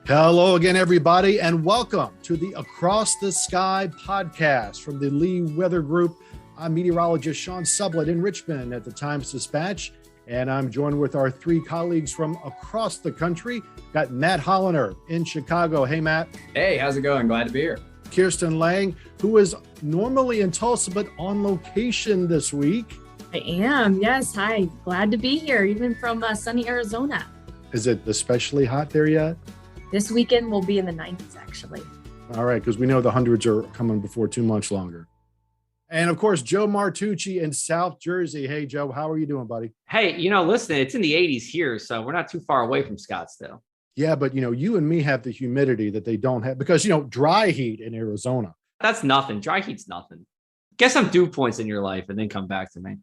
Hello again, everybody, and welcome to the Across the Sky podcast from the Lee Weather Group. I'm meteorologist Sean Sublett in Richmond at the Times-Dispatch, and I'm joined with our three colleagues from across the country. Got Matt Holliner in Chicago. Hey, Matt. Hey, how's it going? Glad to be here. Kirsten Lang, who is normally in Tulsa, but on location this week. I am. Yes. Hi. Glad to be here, even from sunny Arizona. Is it especially hot there yet? This weekend will be in the 90s, actually. All right, because we know the hundreds are coming before too much longer. And of course, Joe Martucci in South Jersey. Hey, Joe, how are you doing, buddy? Hey, listen, it's in the 80s here, so we're not too far away from Scottsdale. Yeah, but you and me have the humidity that they don't have because, dry heat in Arizona. That's nothing. Dry heat's nothing. Get some dew points in your life and then come back to me.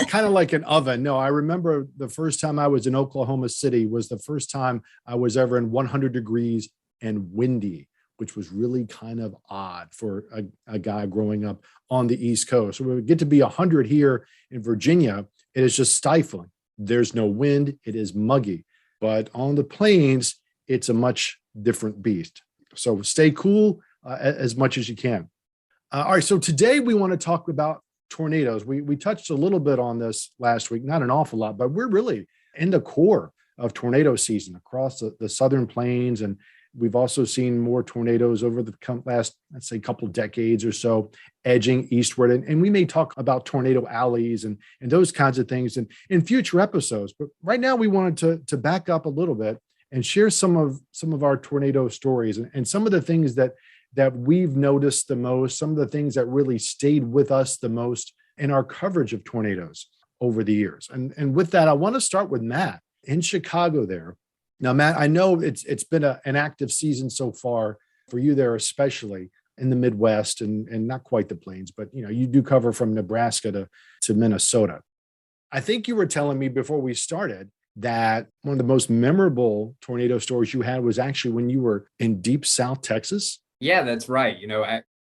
Kind of like an oven. No, I remember the first time I was in Oklahoma City was the first time I was ever in 100 degrees and windy, which was really kind of odd for a guy growing up on the East Coast. So we would get to be 100 here in Virginia. It is just stifling. There's no wind. It is muggy. But on the plains, it's a much different beast. So stay cool as much as you can. All right. So today we want to talk about tornadoes. We touched a little bit on this last week, not an awful lot, but we're really in the core of tornado season across the southern plains. And we've also seen more tornadoes over the last, let's say, couple decades or so, edging eastward. And we may talk about tornado alleys and those kinds of things in future episodes. But right now we wanted to back up a little bit and share some of our tornado stories and some of the things that we've noticed the most, some of the things that really stayed with us the most in our coverage of tornadoes over the years. And with that, I want to start with Matt in Chicago there. Now, Matt, I know it's been an active season so far for you there, especially in the Midwest and not quite the plains, but you do cover from Nebraska to Minnesota. I think you were telling me before we started that one of the most memorable tornado stories you had was actually when you were in deep South Texas. Yeah, that's right.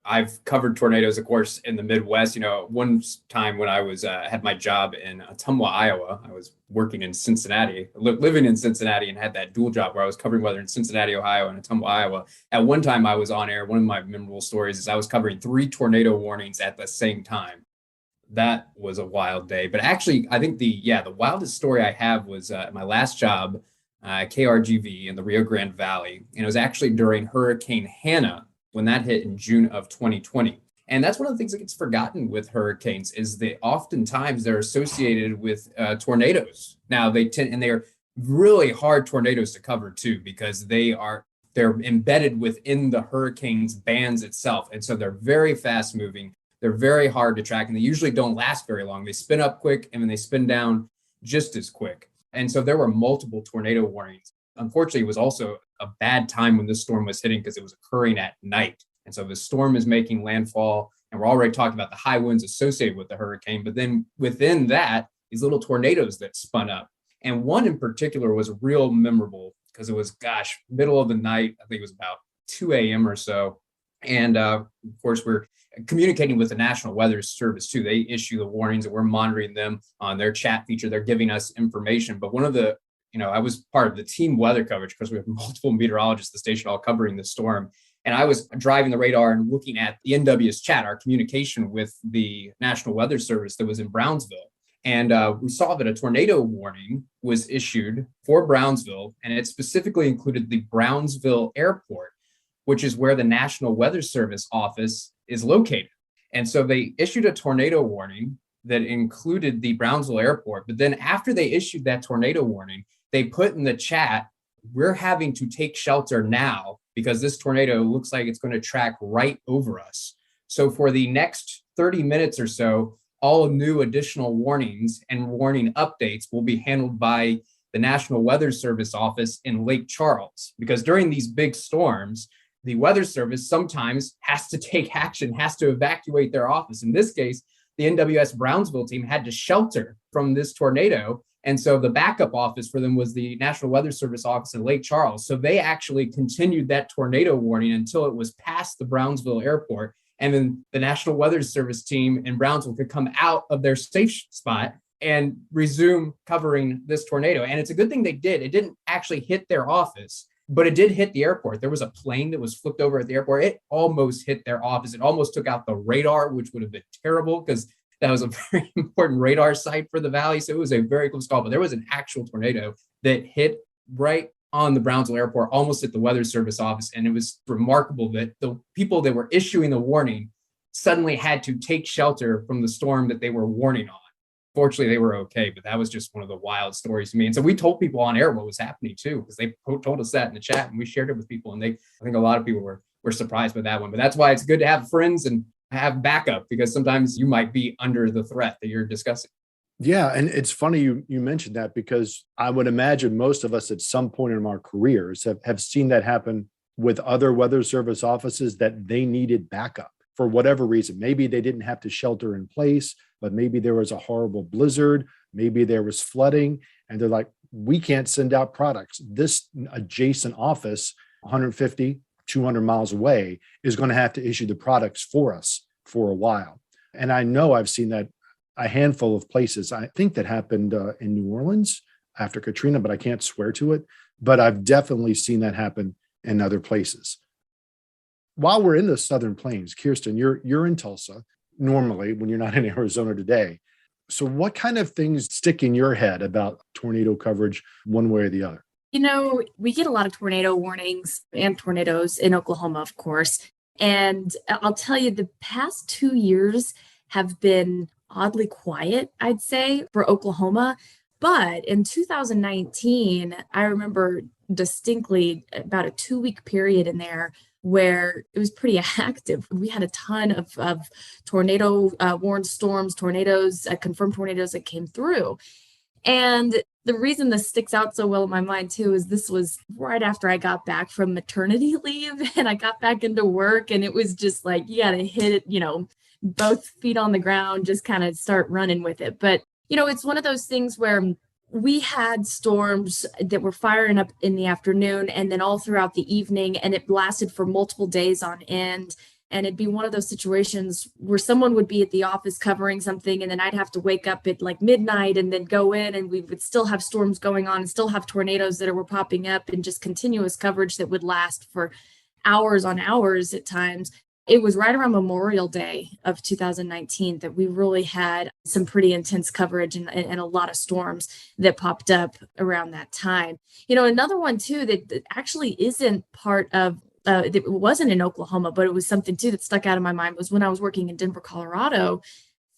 I've covered tornadoes, of course, in the Midwest. One time when I was had my job in Ottumwa, Iowa, I was working in Cincinnati, living in Cincinnati, and had that dual job where I was covering weather in Cincinnati, Ohio, and Ottumwa, Iowa. At one time, I was on air. One of my memorable stories is I was covering 3 tornado warnings at the same time. That was a wild day. But actually, I think the wildest story I have was my last job. KRGV in the Rio Grande Valley. And it was actually during Hurricane Hannah when that hit in June of 2020. And that's one of the things that gets forgotten with hurricanes is that oftentimes they're associated with tornadoes. Now they're really hard tornadoes to cover too, because they're embedded within the hurricane's bands itself. And so they're very fast moving. They're very hard to track and they usually don't last very long. They spin up quick and then they spin down just as quick. And so there were multiple tornado warnings. Unfortunately, it was also a bad time when this storm was hitting because it was occurring at night. And so the storm is making landfall, and we're already talking about the high winds associated with the hurricane. But then within that, these little tornadoes that spun up. And one in particular was real memorable because it was, middle of the night. I think it was about 2 a.m. or so. And of course, we're communicating with the National Weather Service too. They issue the warnings and we're monitoring them on their chat feature. They're giving us information. But one of the, I was part of the team weather coverage because we have multiple meteorologists at the station all covering the storm. And I was driving the radar and looking at the NWS chat, our communication with the National Weather Service that was in Brownsville. And we saw that a tornado warning was issued for Brownsville, and it specifically included the Brownsville Airport, which is where the National Weather Service office is located. And so they issued a tornado warning that included the Brownsville Airport. But then after they issued that tornado warning, they put in the chat, we're having to take shelter now because this tornado looks like it's going to track right over us. So for the next 30 minutes or so, all new additional warnings and warning updates will be handled by the National Weather Service office in Lake Charles, because during these big storms, the Weather Service sometimes has to take action, has to evacuate their office. In this case, the NWS Brownsville team had to shelter from this tornado. And so the backup office for them was the National Weather Service office in Lake Charles. So they actually continued that tornado warning until it was past the Brownsville airport. And then the National Weather Service team in Brownsville could come out of their safe spot and resume covering this tornado. And it's a good thing they did. It didn't actually hit their office, but it did hit the airport. There was a plane that was flipped over at the airport. It almost hit their office. It almost took out the radar, which would have been terrible because that was a very important radar site for the valley. So it was a very close call, but there was an actual tornado that hit right on the Brownsville airport, almost at the Weather Service office. And it was remarkable that the people that were issuing the warning suddenly had to take shelter from the storm that they were warning on. Fortunately, they were okay, but that was just one of the wild stories to me. And so we told people on air what was happening too, because they told us that in the chat, and we shared it with people. And I think a lot of people were surprised by that one. But that's why it's good to have friends and have backup, because sometimes you might be under the threat that you're discussing. Yeah. And it's funny you mentioned that, because I would imagine most of us at some point in our careers have seen that happen with other weather service offices, that they needed backup for whatever reason. Maybe they didn't have to shelter in place, but maybe there was a horrible blizzard, maybe there was flooding, and they're like, we can't send out products. This adjacent office, 150, 200 miles away, is going to have to issue the products for us for a while. And I know I've seen that a handful of places. I think that happened in New Orleans after Katrina, but I can't swear to it. But I've definitely seen that happen in other places. While we're in the Southern Plains, Kirsten, you're in Tulsa normally when you're not in Arizona today. So what kind of things stick in your head about tornado coverage one way or the other? We get a lot of tornado warnings and tornadoes in Oklahoma, of course. And I'll tell you, the past 2 years have been oddly quiet, I'd say, for Oklahoma. But in 2019, I remember distinctly about a 2-week period in there where it was pretty active. We had a ton of tornado warned storms, tornadoes, confirmed tornadoes that came through. And the reason this sticks out so well in my mind too is this was right after I got back from maternity leave and I got back into work, and it was just like, you got to hit it, both feet on the ground, just kind of start running with it. But, it's one of those things where we had storms that were firing up in the afternoon and then all throughout the evening, and it lasted for multiple days on end. And it'd be one of those situations where someone would be at the office covering something, and then I'd have to wake up at like midnight and then go in, and we would still have storms going on and still have tornadoes that were popping up, and just continuous coverage that would last for hours on hours at times. It was right around Memorial Day of 2019 that we really had some pretty intense coverage and a lot of storms that popped up around that time. Another one too that actually isn't part of it wasn't in Oklahoma, but it was something too that stuck out in my mind, was when I was working in Denver, Colorado.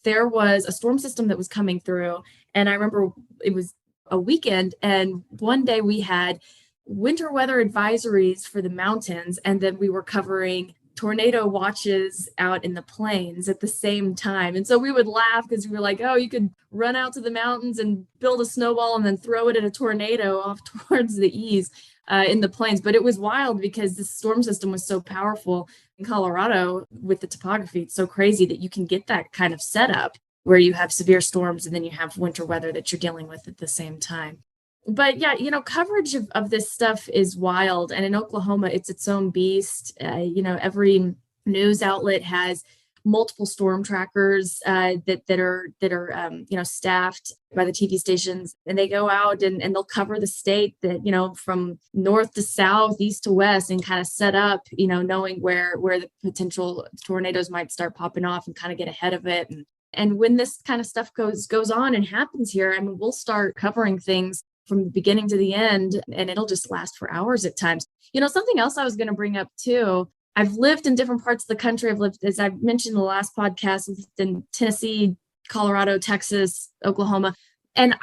There was a storm system that was coming through, and I remember it was a weekend, and one day we had winter weather advisories for the mountains, and then we were covering tornado watches out in the plains at the same time. And so we would laugh because we were like, oh, you could run out to the mountains and build a snowball and then throw it at a tornado off towards the east in the plains. But it was wild because the storm system was so powerful in Colorado with the topography. It's so crazy that you can get that kind of setup where you have severe storms and then you have winter weather that you're dealing with at the same time. But yeah, coverage of this stuff is wild. And in Oklahoma, it's its own beast. Every news outlet has multiple storm trackers that are staffed by the TV stations, and they go out and they'll cover the state that, from north to south, east to west, and kind of set up, knowing where the potential tornadoes might start popping off and kind of get ahead of it. And when this kind of stuff goes on and happens here, we'll start covering things from the beginning to the end, and it'll just last for hours at times. Something else I was going to bring up too, I've lived in different parts of the country. I've lived, as I mentioned in the last podcast, in Tennessee, Colorado, Texas, Oklahoma. And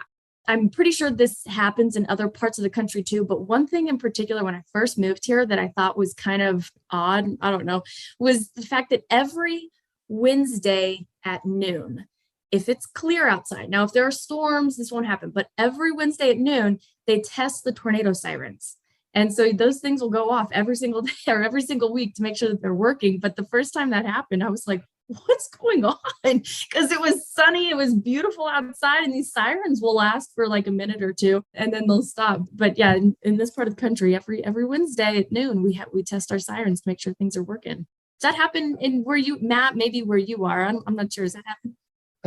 I'm pretty sure this happens in other parts of the country too. But one thing in particular, when I first moved here that I thought was kind of odd, I don't know, was the fact that every Wednesday at noon, if it's clear outside, now if there are storms, this won't happen, but every Wednesday at noon, they test the tornado sirens. And so those things will go off every single day or every single week to make sure that they're working. But the first time that happened, I was like, what's going on? Because it was sunny, it was beautiful outside, and these sirens will last for like a minute or two and then they'll stop. But yeah, in this part of the country, every Wednesday at noon, we test our sirens to make sure things are working. Does that happen in where you, Matt, maybe where you are? I'm not sure. Does that happen?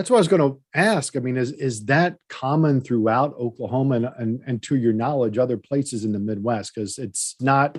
That's what I was going to ask. I mean, is that common throughout Oklahoma and to your knowledge, other places in the Midwest? Because it's not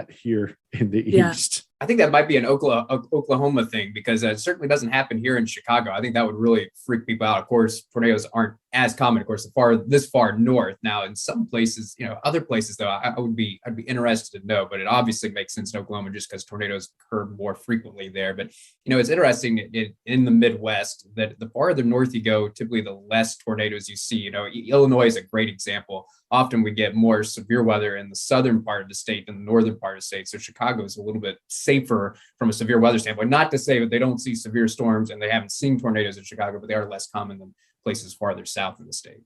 here in the Yeah. East. I think that might be an Oklahoma thing, because it certainly doesn't happen here in Chicago. I think that would really freak people out. Of course, tornadoes aren't as common, of course, this far north. Now, in some places, other places though, I'd be interested to know. But it obviously makes sense in Oklahoma just because tornadoes occur more frequently there. But it's interesting in the Midwest that the farther north you go, typically the less tornadoes you see. Illinois is a great example. Often we get more severe weather in the southern part of the state than the northern part of the state. So Chicago is a little bit safer from a severe weather standpoint. Not to say that they don't see severe storms and they haven't seen tornadoes in Chicago, but they are less common than places farther south in the state.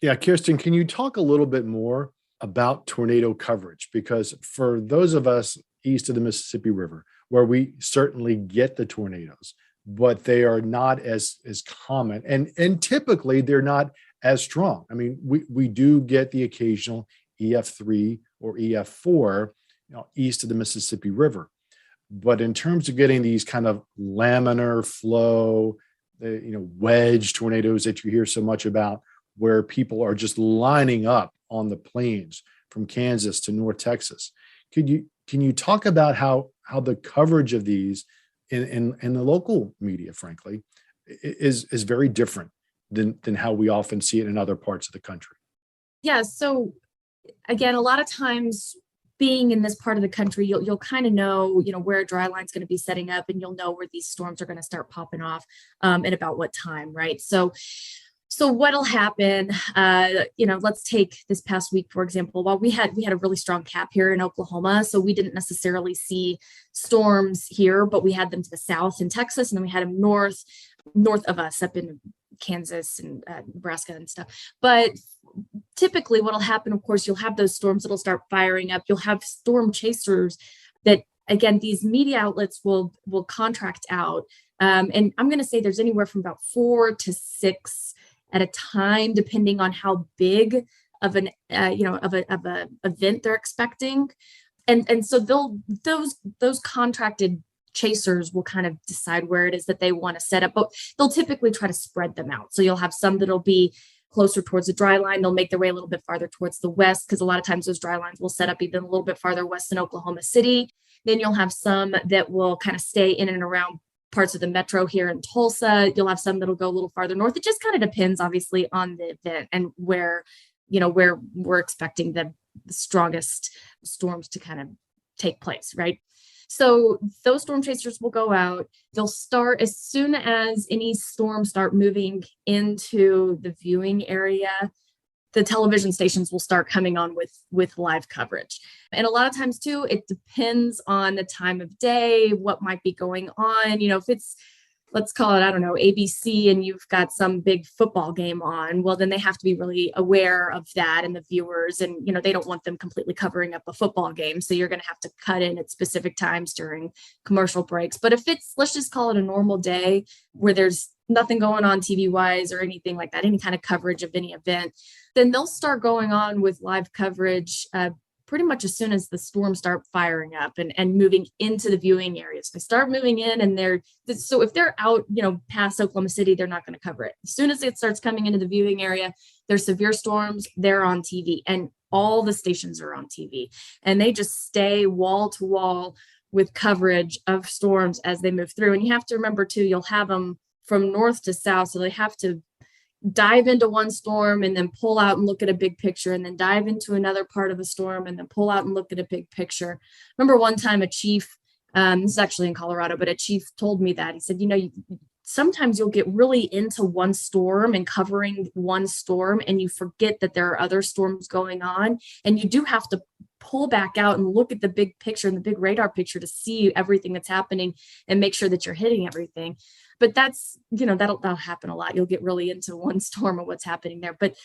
Yeah, Kirsten, can you talk a little bit more about tornado coverage? Because for those of us east of the Mississippi River, where we certainly get the tornadoes, but they are not as common, and typically they're not as strong. I mean, we do get the occasional EF3 or EF4, east of the Mississippi River. But in terms of getting these kind of laminar flow, wedge tornadoes that you hear so much about, where people are just lining up on the plains from Kansas to North Texas, can you talk about how the coverage of these in the local media, frankly, is very different than how we often see it in other parts of the country? Yeah. So again, a lot of times being in this part of the country, you'll kind of know, where a dry line is going to be setting up, and you'll know where these storms are going to start popping off at about what time, right? So what'll happen, let's take this past week, for example. While we had a really strong cap here in Oklahoma, so we didn't necessarily see storms here, but we had them to the south in Texas, and then we had them north of us up in Kansas and Nebraska and stuff. But typically what'll happen, of course, you'll have those storms that'll start firing up. You'll have storm chasers that, again, these media outlets will contract out. And I'm going to say there's anywhere from about 4 to 6 at a time, depending on how big of an of a event they're expecting. And so those contracted chasers will kind of decide where it is that they want to set up, but they'll typically try to spread them out. So you'll have some that'll be closer towards the dry line. They'll make their way a little bit farther towards the west, because a lot of times those dry lines will set up even a little bit farther west than Oklahoma City. Then you'll have some that will kind of stay in and around parts of the metro here in Tulsa. You'll have some that'll go a little farther north. It just kind of depends, obviously, on the event and where we're expecting the strongest storms to kind of take place, right? So those storm chasers will go out. They'll start as soon as any storms start moving into the viewing area. The television stations will start coming on with live coverage. And a lot of times too, it depends on the time of day, what might be going on. If it's, let's call it, I don't know, ABC, and you've got some big football game on, well, then they have to be really aware of that and the viewers, and, they don't want them completely covering up a football game. So you're going to have to cut in at specific times during commercial breaks. But if it's, let's just call it a normal day where there's nothing going on TV wise or anything like that, any kind of coverage of any event, then they'll start going on with live coverage pretty much as soon as the storms start firing up and moving into the viewing areas. They start moving in, and so if they're out, past Oklahoma City, they're not going to cover it. As soon as it starts coming into the viewing area, there's severe storms, they're on TV, and all the stations are on TV, and they just stay wall to wall with coverage of storms as they move through. And you have to remember too, you'll have them from north to south, so they have to dive into one storm and then pull out and look at a big picture, and then dive into another part of a storm and then pull out and look at a big picture. Remember one time a chief, this is actually in Colorado, but a chief told me that. He said, sometimes you'll get really into one storm and covering one storm, and you forget that there are other storms going on, and you do have to pull back out and look at the big picture and the big radar picture to see everything that's happening and make sure that you're hitting everything. But that's, that'll happen a lot. You'll get really into one storm and what's happening there. But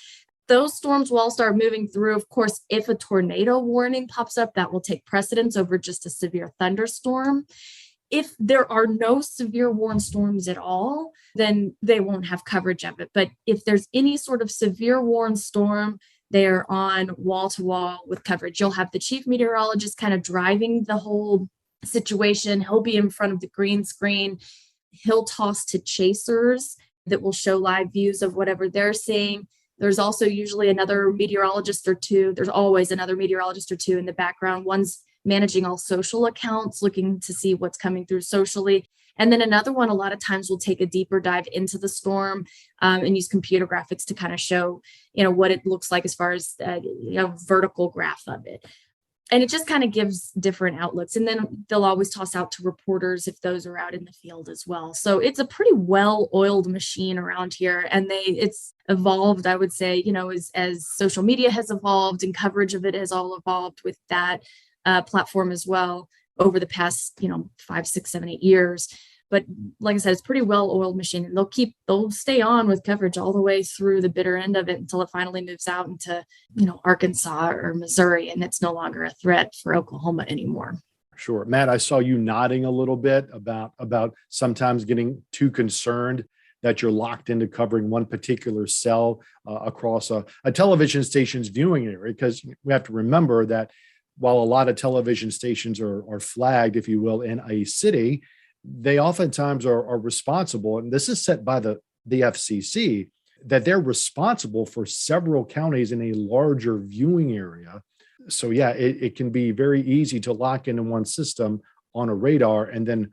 those storms will all start moving through. Of course, if a tornado warning pops up, that will take precedence over just a severe thunderstorm. If there are no severe warned storms at all, then they won't have coverage of it. But if there's any sort of severe warned storm, they're on wall to wall with coverage. You'll have the chief meteorologist kind of driving the whole situation. He'll be in front of the green screen. He'll toss to chasers that will show live views of whatever they're seeing. There's also usually another meteorologist or two. There's always another meteorologist or two in the background. One's managing all social accounts, looking to see what's coming through socially. And then another one, a lot of times, will take a deeper dive into the storm and use computer graphics to kind of show, what it looks like as far as, vertical graph of it. And it just kind of gives different outlooks. And then they'll always toss out to reporters if those are out in the field as well. So it's a pretty well-oiled machine around here. And it's evolved, I would say, as social media has evolved and coverage of it has all evolved with that platform as well over the past, 5, 6, 7, 8 years. But like I said, it's a pretty well-oiled machine, and they'll stay on with coverage all the way through the bitter end of it until it finally moves out into, Arkansas or Missouri, and it's no longer a threat for Oklahoma anymore. Sure. Matt, I saw you nodding a little bit about sometimes getting too concerned that you're locked into covering one particular cell across a television station's viewing area, because we have to remember that while a lot of television stations are flagged, if you will, in a city, they oftentimes are responsible, and this is set by the FCC, that they're responsible for several counties in a larger viewing area. So yeah, it can be very easy to lock into one system on a radar and then,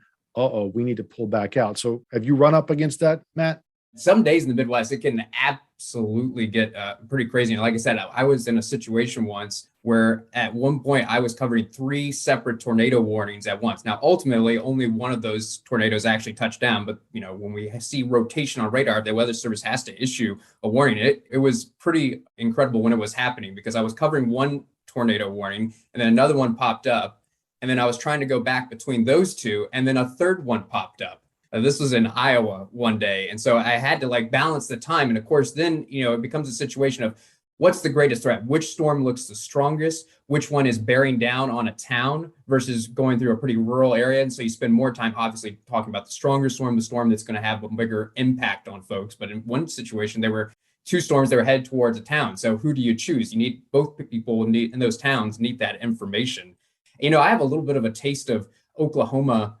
we need to pull back out. So have you run up against that, Matt? Some days in the Midwest, it can absolutely get pretty crazy. And like I said, I was in a situation once where at one point I was covering 3 separate tornado warnings at once. Now, ultimately, only one of those tornadoes actually touched down. But, when we see rotation on radar, the Weather Service has to issue a warning. It was pretty incredible when it was happening, because I was covering one tornado warning and then another one popped up. And then I was trying to go back between those two, and then a third one popped up. This was in Iowa one day. And so I had to balance the time. And of course, then, it becomes a situation of what's the greatest threat? Which storm looks the strongest? Which one is bearing down on a town versus going through a pretty rural area? And so you spend more time, obviously, talking about the stronger storm, the storm that's going to have a bigger impact on folks. But in one situation, there were 2 storms that were headed towards a town. So who do you choose? You need both people in those towns need that information. I have a little bit of a taste of Oklahoma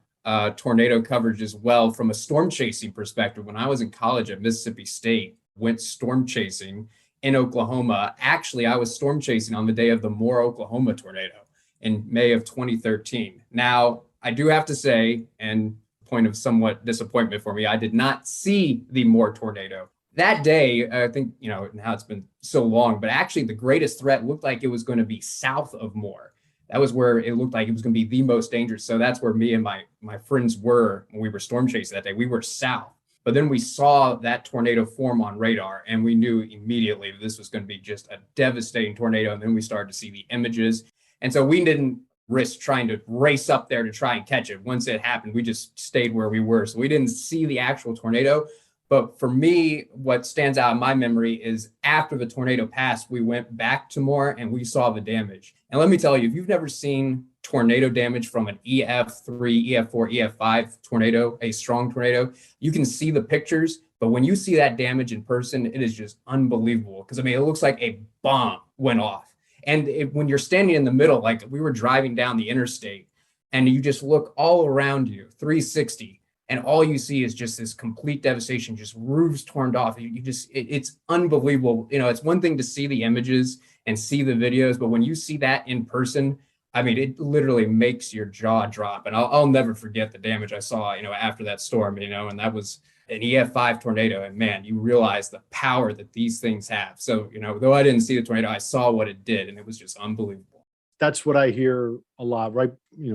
tornado coverage as well from a storm chasing perspective. When I was in college at Mississippi State, went storm chasing in Oklahoma. Actually, I was storm chasing on the day of the Moore, Oklahoma tornado in May of 2013. Now, I do have to say, and point of somewhat disappointment for me, I did not see the Moore tornado. That day, I think, now it's been so long, but actually the greatest threat looked like it was going to be south of Moore. That was where it looked like it was going to be the most dangerous. So that's where me and my friends were when we were storm chasing that day. We were south. But then we saw that tornado form on radar, and we knew immediately this was going to be just a devastating tornado. And then we started to see the images. And so we didn't risk trying to race up there to try and catch it. Once it happened, we just stayed where we were. So we didn't see the actual tornado. But for me, what stands out in my memory is after the tornado passed, we went back to Moore and we saw the damage. And let me tell you, if you've never seen tornado damage from an EF3, EF4, EF5 tornado, a strong tornado, you can see the pictures. But when you see that damage in person, it is just unbelievable. Because, it looks like a bomb went off. And when you're standing in the middle, like we were driving down the interstate, and you just look all around you, 360, and all you see is just this complete devastation, just roofs torn off. It's unbelievable. It's one thing to see the images and see the videos, but when you see that in person, it literally makes your jaw drop. And I'll never forget the damage I saw, after that storm, and that was an EF5 tornado. And man, you realize the power that these things have. So, though I didn't see the tornado, I saw what it did, and it was just unbelievable. That's what I hear a lot, right?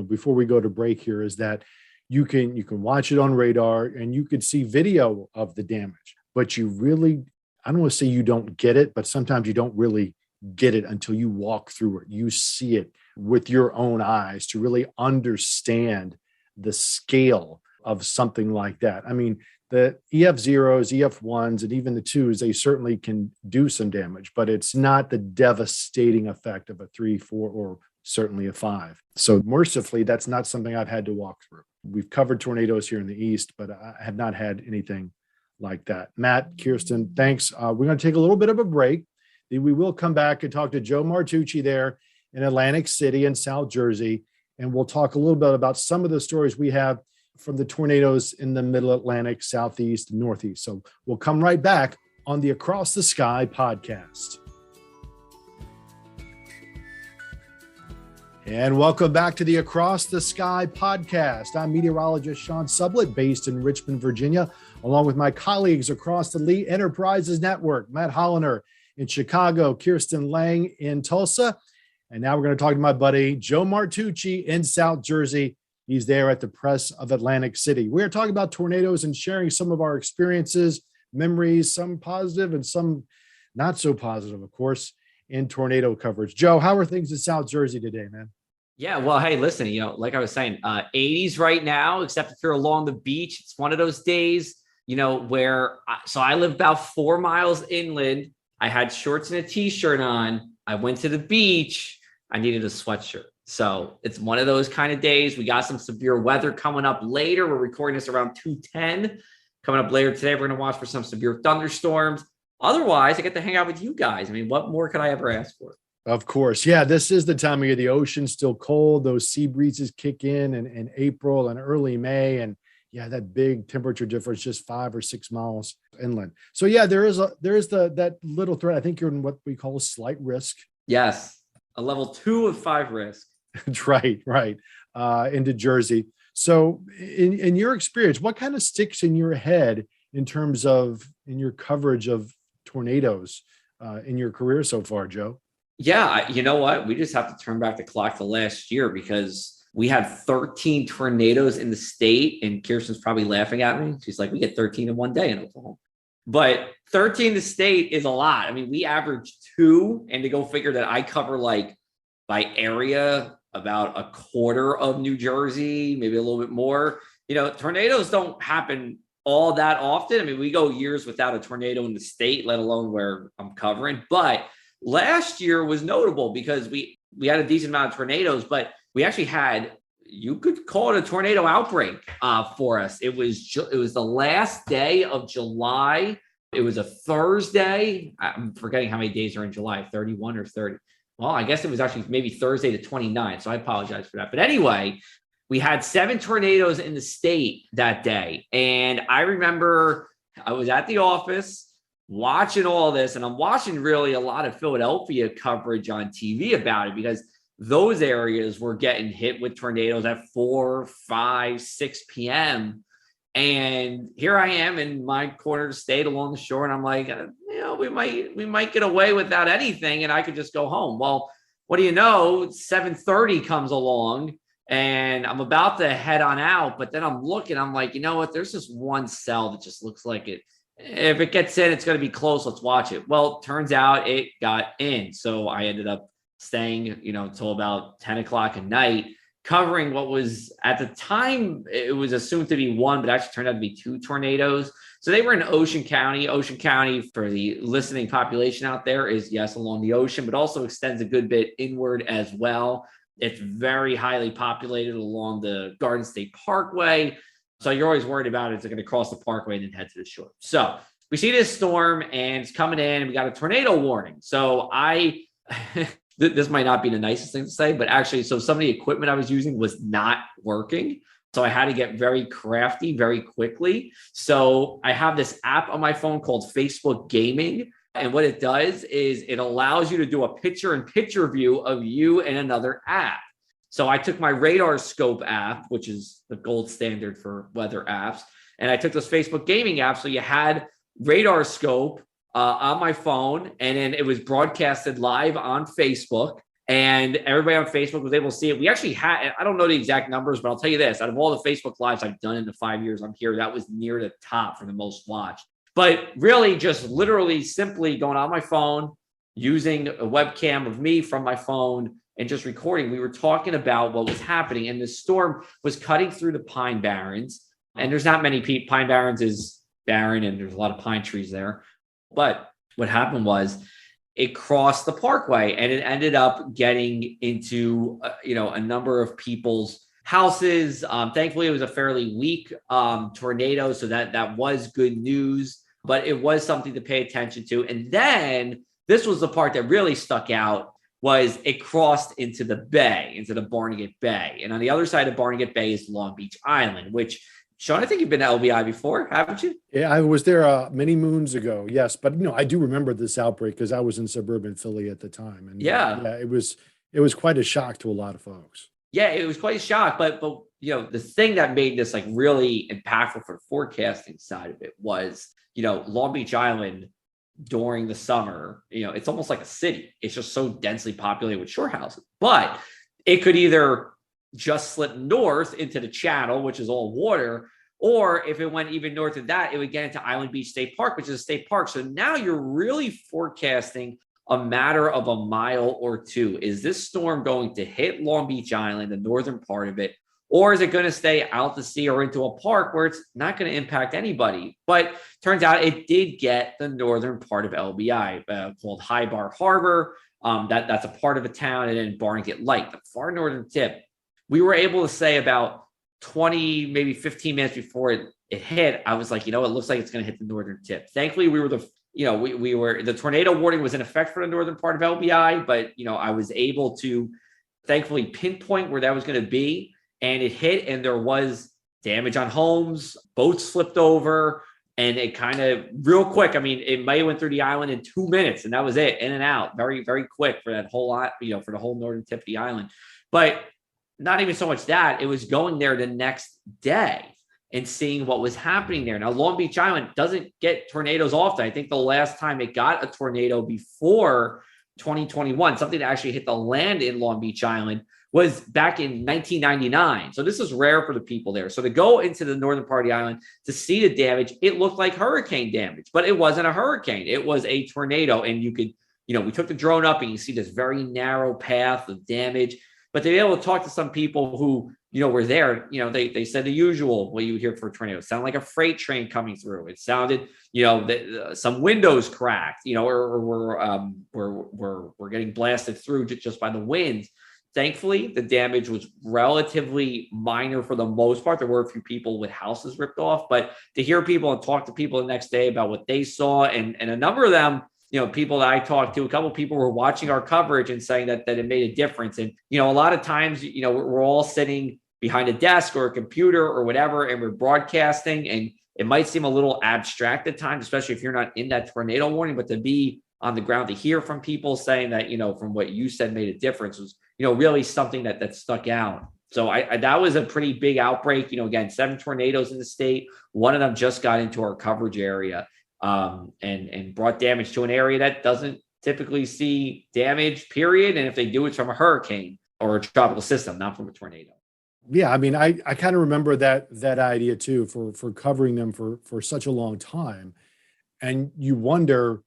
Before we go to break here, is that you can watch it on radar and you could see video of the damage, but you really, I don't want to say you don't get it, but sometimes you don't really get it until you walk through it. You see it with your own eyes to really understand the scale of something like that. The EF0s, EF1s, and even the 2s, they certainly can do some damage, but it's not the devastating effect of a 3, 4, or certainly a 5. So mercifully, that's not something I've had to walk through. We've covered tornadoes here in the East, but I have not had anything like that. Matt, Kirsten, thanks. We're going to take a little bit of a break. Then we will come back and talk to Joe Martucci there in Atlantic City in South Jersey. And we'll talk a little bit about some of the stories we have from the tornadoes in the middle Atlantic, Southeast, and Northeast. So we'll come right back on the Across the Sky podcast. And welcome back to the Across the Sky podcast. I'm meteorologist Sean Sublett, based in Richmond, Virginia, along with my colleagues across the Lee Enterprises Network, Matt Holliner in Chicago, Kirsten Lang in Tulsa. And now we're going to talk to my buddy, Joe Martucci in South Jersey. He's there at the Press of Atlantic City. We're talking about tornadoes and sharing some of our experiences, memories, some positive and some not so positive, of course, in tornado coverage. Joe, how are things in South Jersey today, man? Yeah, well, hey, listen, like I was saying, 80s right now, except if you're along the beach. It's one of those days, where I live about 4 miles inland. I had shorts and a t-shirt on. I went to the beach. I needed a sweatshirt. So it's one of those kind of days. We got some severe weather coming up later. We're recording this around 2:10. Coming up later today, we're going to watch for some severe thunderstorms. Otherwise, I get to hang out with you guys. I mean, what more could I ever ask for? Of course. Yeah, this is the time of year. The ocean's still cold. Those sea breezes kick in April and early May. And yeah, that big temperature difference, just 5 or 6 miles inland. So yeah, there is that little threat. I think you're in what we call a slight risk. Yes. A level 2 of 5 risk. right. Into Jersey. So in your experience, what kind of sticks in your head in terms of in your coverage of tornadoes in your career so far, Joe? Yeah, you know what? We just have to turn back the clock to last year because we had 13 tornadoes in the state, and Kirsten's probably laughing at me. She's like, we get 13 in one day in Oklahoma. But 13 in the state is a lot. I mean, we average 2, and to go figure that I cover like by area about a quarter of New Jersey, maybe a little bit more. Tornadoes don't happen all that often. I mean, we go years without a tornado in the state, let alone where I'm covering. But last year was notable because we had a decent amount of tornadoes, but we actually had, you could call it a tornado outbreak for us. It was the last day of July. It was a Thursday. I'm forgetting how many days are in July, 31 or 30. Well, I guess it was actually maybe Thursday the 29th. So I apologize for that. But anyway, we had 7 tornadoes in the state that day. And I remember I was at the office watching all this, and I'm watching really a lot of Philadelphia coverage on TV about it because those areas were getting hit with tornadoes at 4, 5, 6 p.m. And here I am in my corner of the state along the shore, and I'm like, we might get away without anything, and I could just go home. Well, what do you know? 7:30 comes along, and I'm about to head on out, but then I'm looking, I'm like, you know what? There's this one cell that just looks like it. If it gets in, it's going to be close. Let's watch it. Well, turns out it got in. So I ended up staying, until about 10 o'clock at night, covering what was at the time, it was assumed to be 1, but actually turned out to be 2 tornadoes. So they were in Ocean County. Ocean County, for the listening population out there, is, yes, along the ocean, but also extends a good bit inward as well. It's very highly populated along the Garden State Parkway. So you're always worried about it. It's going to cross the parkway and then head to the shore. So we see this storm and it's coming in and we got a tornado warning. So this might not be the nicest thing to say, but actually, so some of the equipment I was using was not working. So I had to get very crafty very quickly. So I have this app on my phone called Facebook Gaming. And what it does is it allows you to do a picture-in-picture view of you and another app. So I took my radar scope app, which is the gold standard for weather apps, and I took this Facebook gaming app. So you had radar scope on my phone, and then it was broadcasted live on Facebook, and everybody on Facebook was able to see it. We actually had, I don't know the exact numbers, but I'll tell you this, out of all the Facebook lives I've done in the 5 years I'm here, that was near the top for the most watched. But really just literally simply going on my phone, using a webcam of me from my phone, and just recording. We were talking about what was happening, and the storm was cutting through the Pine Barrens. And there's not many Pine Barrens is barren, and there's a lot of pine trees there. But what happened was it crossed the parkway, and it ended up getting into a number of people's houses. Thankfully, it was a fairly weak tornado, so that was good news. But it was something to pay attention to. And then this was the part that really stuck out. was it crossed into the bay, into the Barnegat Bay. And on the other side of Barnegat Bay is Long Beach Island, which, Sean, I think you've been to LBI before, haven't you? Yeah, I was there many moons ago. Yes, but I do remember this outbreak because I was in suburban Philly at the time, and Yeah. it was quite a shock to a lot of folks. Yeah, it was quite a shock. But the thing that made this like really impactful for the forecasting side of it was, Long Beach Island during the summer, it's almost like a city. It's just so densely populated with shore houses. But it could either just slip north into the channel, which is all water, or if it went even north of that, it would get into Island Beach State Park, which is a state park. So now you're really forecasting a matter of a mile or two. Is this storm going to hit Long Beach Island, the northern part of it, or is it going to stay out to sea or into a park where it's not going to impact anybody? But turns out it did get the northern part of LBI, called High Bar Harbor. That's a part of a town, and then Barnegat Light, the far northern tip. We were able to say about 20, maybe 15 minutes before it hit, I was like, it looks like it's going to hit the northern tip. Thankfully, we were the tornado warning was in effect for the northern part of LBI, but I was able to thankfully pinpoint where that was going to be, and it hit, and there was damage on homes, boats slipped over, and it kind of real quick. I mean, it might have went through the island in 2 minutes, and that was it, in and out, very, very quick for that whole lot, for the whole northern tip of the island. But not even so much that, it was going there the next day and seeing what was happening there. Now, Long Beach Island doesn't get tornadoes often. I think the last time it got a tornado before 2021, something that actually hit the land in Long Beach Island, was back in 1999. So this is rare for the people there. So to go into the northern part of the island to see the damage, it looked like hurricane damage, but it wasn't a hurricane. It was a tornado. And you could, we took the drone up and you see this very narrow path of damage. But to be able to talk to some people who, were there, they said the usual, what you would hear for a tornado. It sounded like a freight train coming through. It sounded, some windows cracked, or we're getting blasted through just by the winds. Thankfully, the damage was relatively minor for the most part. There were a few people with houses ripped off, but to hear people and talk to people the next day about what they saw, and a number of them, people that I talked to, a couple of people were watching our coverage and saying that it made a difference. And, a lot of times, we're all sitting behind a desk or a computer or whatever, and we're broadcasting, and it might seem a little abstract at times, especially if you're not in that tornado warning, but to be on the ground, to hear from people saying that, from what you said made a difference was, really something that stuck out. So that was a pretty big outbreak. Again, 7 tornadoes in the state. One of them just got into our coverage area, and brought damage to an area that doesn't typically see damage, period. And if they do, it's from a hurricane or a tropical system, not from a tornado. Yeah, I mean, I kind of remember that idea too, for covering them for such a long time. And you wonder,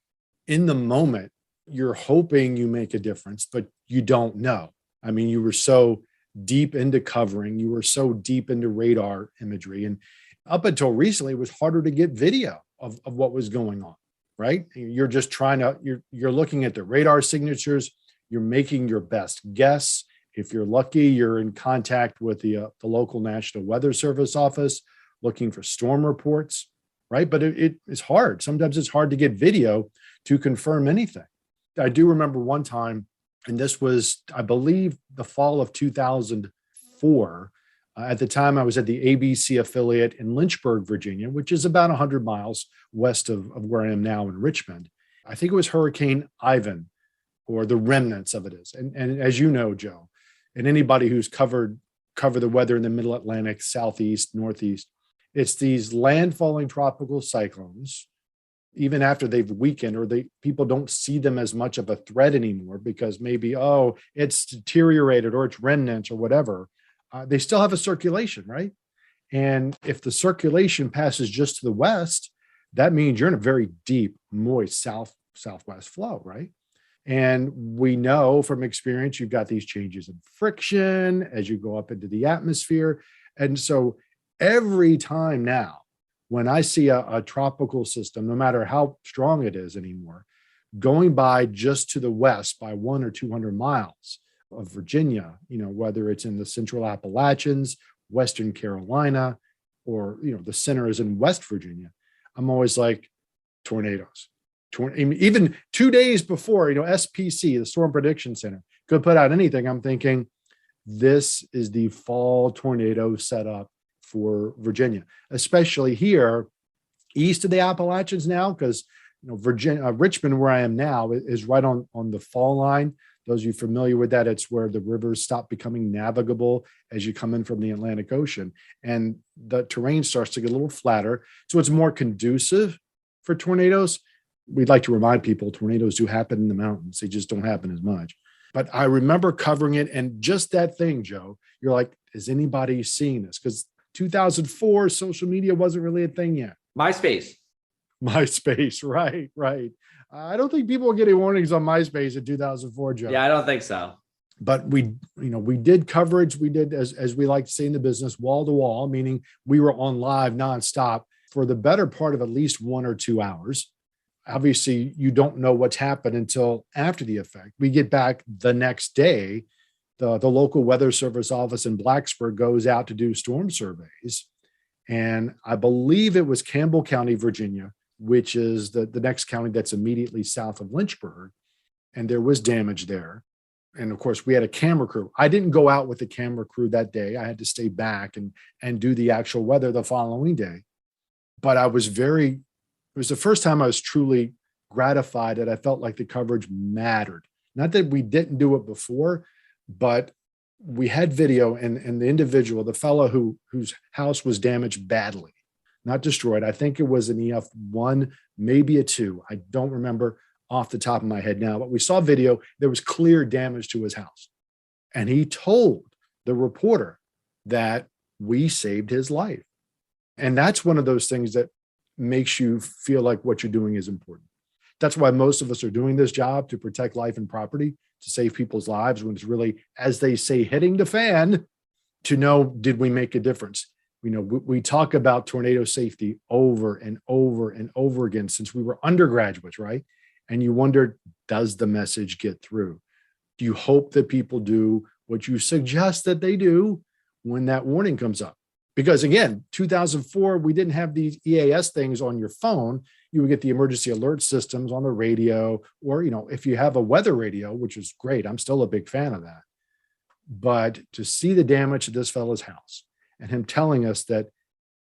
in the moment, you're hoping you make a difference, but you don't know. I mean, you were so deep into covering, you were so deep into radar imagery. And up until recently, it was harder to get video of what was going on, right? You're just you're looking at the radar signatures, you're making your best guess. If you're lucky, you're in contact with the local National Weather Service office looking for storm reports, right? But it is hard. Sometimes it's hard to get video to confirm anything. I do remember one time, and this was, I believe, the fall of 2004. At the time, I was at the ABC affiliate in Lynchburg, Virginia, which is about 100 miles west of where I am now in Richmond. I think it was Hurricane Ivan, or the remnants of it is. And as you know, Joe, and anybody who's cover the weather in the middle Atlantic, southeast, northeast, it's these landfalling tropical cyclones, even after they've weakened, or people don't see them as much of a threat anymore because maybe, it's deteriorated or it's remnants or whatever. They still have a circulation, right? And if the circulation passes just to the west, that means you're in a very deep, moist southwest flow, right? And we know from experience, you've got these changes in friction as you go up into the atmosphere. And so every time now, when I see a tropical system, no matter how strong it is anymore, going by just to the west by 100 or 200 miles of Virginia, whether it's in the central Appalachians, Western Carolina, or, the center is in West Virginia, I'm always like, tornadoes. Even 2 days before, SPC, the Storm Prediction Center, could put out anything. I'm thinking this is the fall tornado setup for Virginia, especially here east of the Appalachians now, because Virginia, Richmond, where I am now, is right on the fall line. Those of you familiar with that, it's where the rivers stop becoming navigable as you come in from the Atlantic Ocean, and the terrain starts to get a little flatter. So it's more conducive for tornadoes. We'd like to remind people tornadoes do happen in the mountains. They just don't happen as much. But I remember covering it, and just that thing, Joe, you're like, is anybody seeing this? Because 2004, social media wasn't really a thing yet. MySpace, right. I don't think people were getting warnings on MySpace in 2004, Joe. Yeah, I don't think so. But we did coverage. We did, as we like to say in the business, wall to wall, meaning we were on live nonstop for the better part of at least 1 or 2 hours. Obviously, you don't know what's happened until after the effect. We get back the next day. The local weather service office in Blacksburg goes out to do storm surveys. And I believe it was Campbell County, Virginia, which is the next county that's immediately south of Lynchburg. And there was damage there. And of course, we had a camera crew. I didn't go out with the camera crew that day. I had to stay back and do the actual weather the following day. But it was the first time I was truly gratified that I felt like the coverage mattered. Not that we didn't do it before, but we had video, and the individual, the fellow whose house was damaged badly, not destroyed. I think it was an EF1, maybe a 2. I don't remember off the top of my head now, but we saw video. There was clear damage to his house. And he told the reporter that we saved his life. And that's one of those things that makes you feel like what you're doing is important. That's why most of us are doing this job, to protect life and property, to save people's lives, when it's really, as they say, hitting the fan, to know, did we make a difference? We talk about tornado safety over and over and over again since we were undergraduates, right? And you wonder, does the message get through? Do you hope that people do what you suggest that they do when that warning comes up? Because again, 2004, we didn't have these EAS things on your phone. You would get the emergency alert systems on the radio, or, if you have a weather radio, which is great. I'm still a big fan of that. But to see the damage to this fellow's house and him telling us that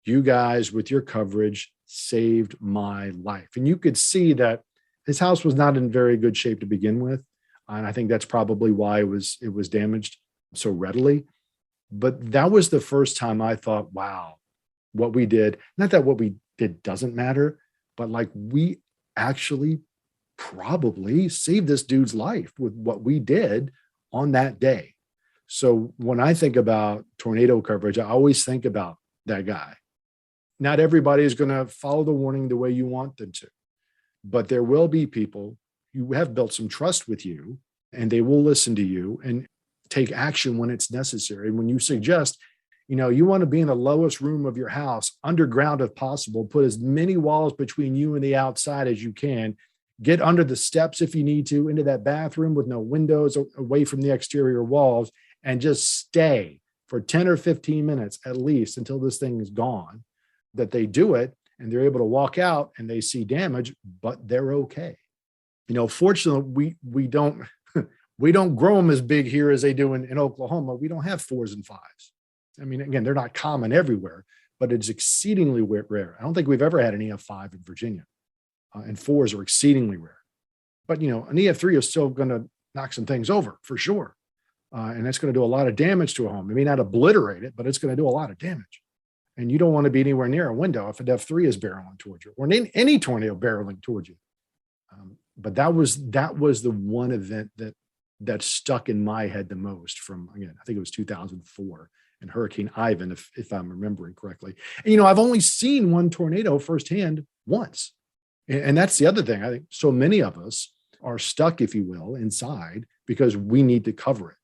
you guys with your coverage saved my life. And you could see that his house was not in very good shape to begin with. And I think that's probably why it was damaged so readily. But that was the first time I thought, wow, what we did, not that what we did doesn't matter, but like we actually probably saved this dude's life with what we did on that day. So when I think about tornado coverage, I always think about that guy. Not everybody is going to follow the warning the way you want them to, but there will be people who have built some trust with you, and they will listen to you and take action when it's necessary. When you suggest, you want to be in the lowest room of your house, underground if possible, put as many walls between you and the outside as you can, get under the steps if you need to, into that bathroom with no windows, away from the exterior walls, and just stay for 10 or 15 minutes at least until this thing is gone, that they do it and they're able to walk out and they see damage, but they're okay. Fortunately, we don't we don't grow them as big here as they do in Oklahoma. We don't have 4s and 5s. I mean, again, they're not common everywhere, but it's exceedingly rare. I don't think we've ever had an EF5 in Virginia, and 4s are exceedingly rare. But, an EF3 is still going to knock some things over for sure. And it's going to do a lot of damage to a home. It may not obliterate it, but it's going to do a lot of damage. And you don't want to be anywhere near a window if an F3 is barreling towards you, or any tornado barreling towards you. But that was the one event that stuck in my head the most from, again, I think it was 2004 and Hurricane Ivan, if I'm remembering correctly. And, I've only seen one tornado firsthand once. And that's the other thing. I think so many of us are stuck, if you will, inside because we need to cover it,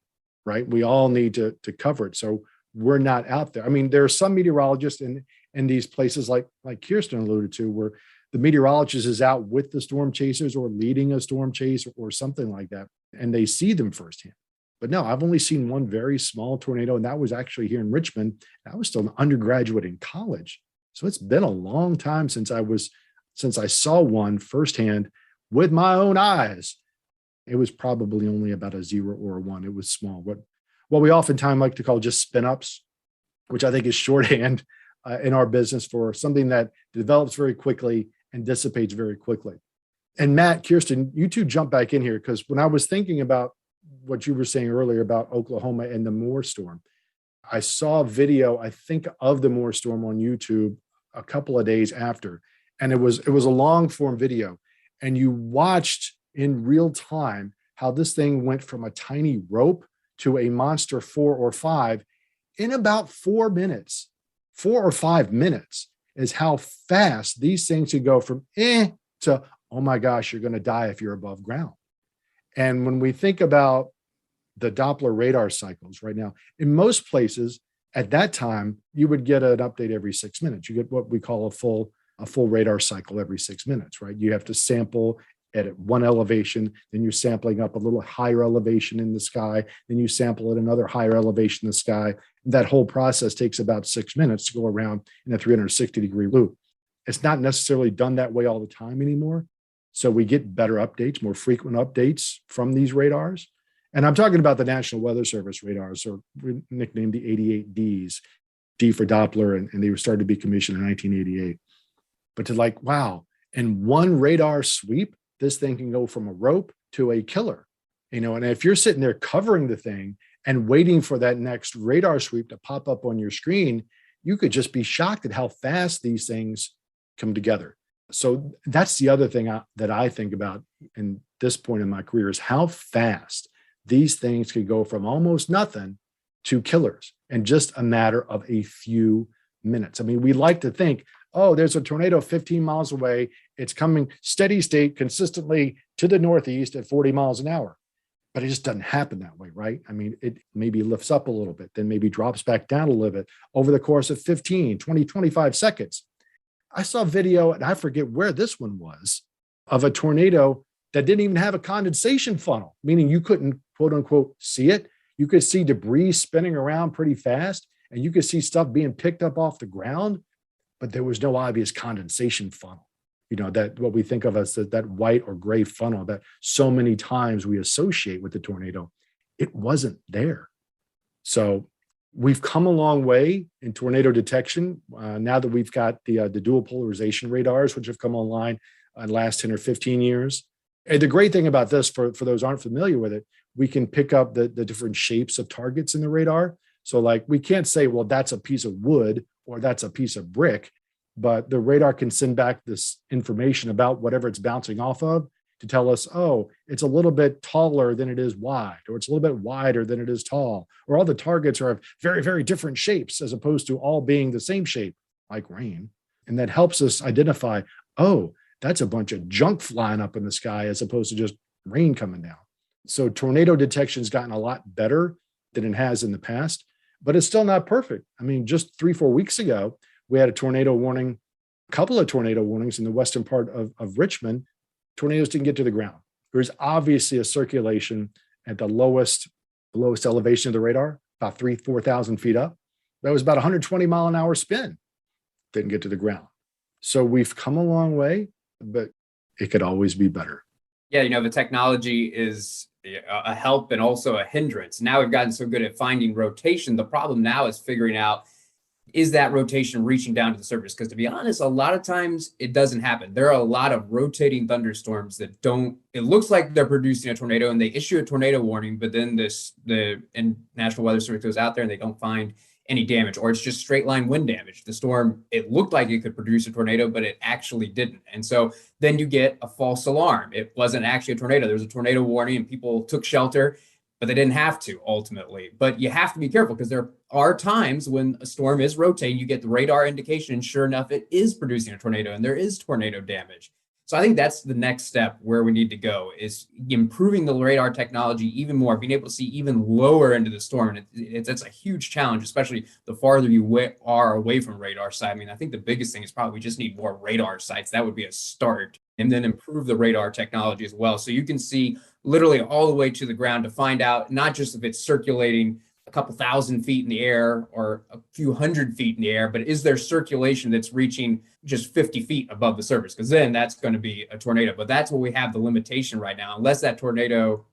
right? We all need to cover it. So we're not out there. I mean, there are some meteorologists in these places like Kirsten alluded to, where the meteorologist is out with the storm chasers or leading a storm chase or something like that, and they see them firsthand. But no, I've only seen one very small tornado, and that was actually here in Richmond. I was still an undergraduate in college. So it's been a long time since I saw one firsthand with my own eyes, it was probably only about a 0 or a 1. It was small. What we oftentimes like to call just spin ups, which I think is shorthand in our business for something that develops very quickly and dissipates very quickly. And Matt, Kirsten, you two jump back in here, because when I was thinking about what you were saying earlier about Oklahoma and the Moore storm, I saw a video, I think, of the Moore storm on YouTube a couple of days after. And it was a long form video. And you watched in real time how this thing went from a tiny rope to a monster 4 or 5 in about 4 minutes. 4 or 5 minutes is how fast these things could go from to, oh my gosh, you're going to die if you're above ground. And when we think about the Doppler radar cycles right now, in most places at that time, you would get an update every 6 minutes. You get what we call a full radar cycle every 6 minutes, right? You have to sample at one elevation, then you're sampling up a little higher elevation in the sky, then you sample at another higher elevation in the sky. That whole process takes about 6 minutes to go around in a 360-degree loop. It's not necessarily done that way all the time anymore. So we get better updates, more frequent updates from these radars. And I'm talking about the National Weather Service radars, or nicknamed the 88Ds, D for Doppler, and they were started to be commissioned in 1988. But to like, wow, in one radar sweep, this thing can go from a rope to a killer, and if you're sitting there covering the thing and waiting for that next radar sweep to pop up on your screen, you could just be shocked at how fast these things come together. So that's the other thing that I think about in this point in my career, is how fast these things could go from almost nothing to killers in just a matter of a few minutes. I mean, we like to think, oh, there's a tornado 15 miles away. It's coming steady state consistently to the northeast at 40 miles an hour. But it just doesn't happen that way, right? I mean, it maybe lifts up a little bit, then maybe drops back down a little bit over the course of 15, 20, 25 seconds. I saw a video, and I forget where this one was, of a tornado that didn't even have a condensation funnel, meaning you couldn't, quote unquote, see it. You could see debris spinning around pretty fast, and you could see stuff being picked up off the ground, but there was no obvious condensation funnel. That what we think of as that white or gray funnel that so many times we associate with the tornado, it wasn't there. So we've come a long way in tornado detection. Now that we've got the dual polarization radars, which have come online in the last 10 or 15 years. And the great thing about this, for those who aren't familiar with it, we can pick up the different shapes of targets in the radar. So like, we can't say, well, that's a piece of wood or that's a piece of brick, but the radar can send back this information about whatever it's bouncing off of to tell us, oh, it's a little bit taller than it is wide, or it's a little bit wider than it is tall, or all the targets are of very, very different shapes as opposed to all being the same shape, like rain. And that helps us identify, oh, that's a bunch of junk flying up in the sky as opposed to just rain coming down. So tornado detection has gotten a lot better than it has in the past, but it's still not perfect. I mean, just 3-4 weeks ago, we had a tornado warning, a couple of tornado warnings in the western part of Richmond. Tornadoes didn't get to the ground. There's obviously a circulation at the lowest elevation of the radar, about 4,000 feet up. That was about 120 mile an hour spin. Didn't get to the ground. So we've come a long way, but it could always be better. Yeah, the technology is a help and also a hindrance. Now we've gotten so good at finding rotation. The problem now is figuring out, is that rotation reaching down to the surface? Because to be honest, a lot of times it doesn't happen. There are a lot of rotating thunderstorms that it looks like they're producing a tornado and they issue a tornado warning, but then the National Weather Service goes out there and they don't find any damage, or it's just straight line wind damage. The storm, it looked like it could produce a tornado, but it actually didn't. And so then you get a false alarm. It wasn't actually a tornado. There was a tornado warning and people took shelter, but they didn't have to ultimately. But you have to be careful, because there are times when a storm is rotating, you get the radar indication, and sure enough, it is producing a tornado and there is tornado damage. So I think that's the next step where we need to go, is improving the radar technology even more, being able to see even lower into the storm. And it's a huge challenge, especially the farther you are away from radar site. I mean, I think the biggest thing is probably we just need more radar sites. That would be a start. And then improve the radar technology as well. So you can see literally all the way to the ground to find out not just if it's circulating a couple thousand feet in the air or a few hundred feet in the air, but is there circulation that's reaching just 50 feet above the surface? Because then that's going to be a tornado. But that's where we have the limitation right now. Unless that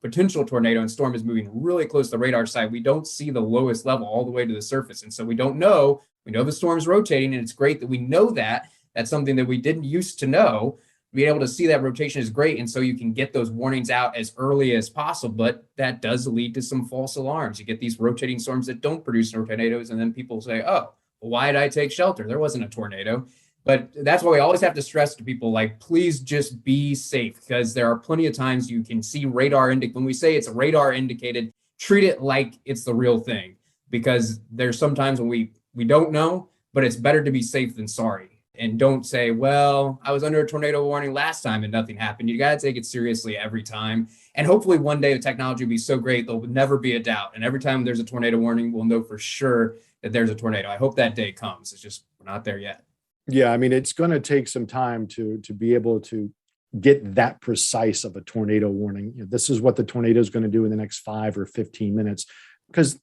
potential tornado and storm is moving really close to the radar site, we don't see the lowest level all the way to the surface. And so we don't know. We know the storm's rotating, and it's great that we know that. That's something that we didn't used to know. Being able to see that rotation is great. And so you can get those warnings out as early as possible, but that does lead to some false alarms. You get these rotating storms that don't produce tornadoes. And then people say, oh, well, why did I take shelter? There wasn't a tornado. But that's why we always have to stress to people, like, please just be safe, because there are plenty of times you can see radar when we say it's radar indicated, treat it like it's the real thing, because there's sometimes when we don't know, but it's better to be safe than sorry. And don't say, well, I was under a tornado warning last time and nothing happened. You got to take it seriously every time. And hopefully one day the technology will be so great, there'll never be a doubt. And every time there's a tornado warning, we'll know for sure that there's a tornado. I hope that day comes. It's just, we're not there yet. Yeah, I mean, it's going to take some time to be able to get that precise of a tornado warning. This is what the tornado is going to do in the next 5 or 15 minutes, because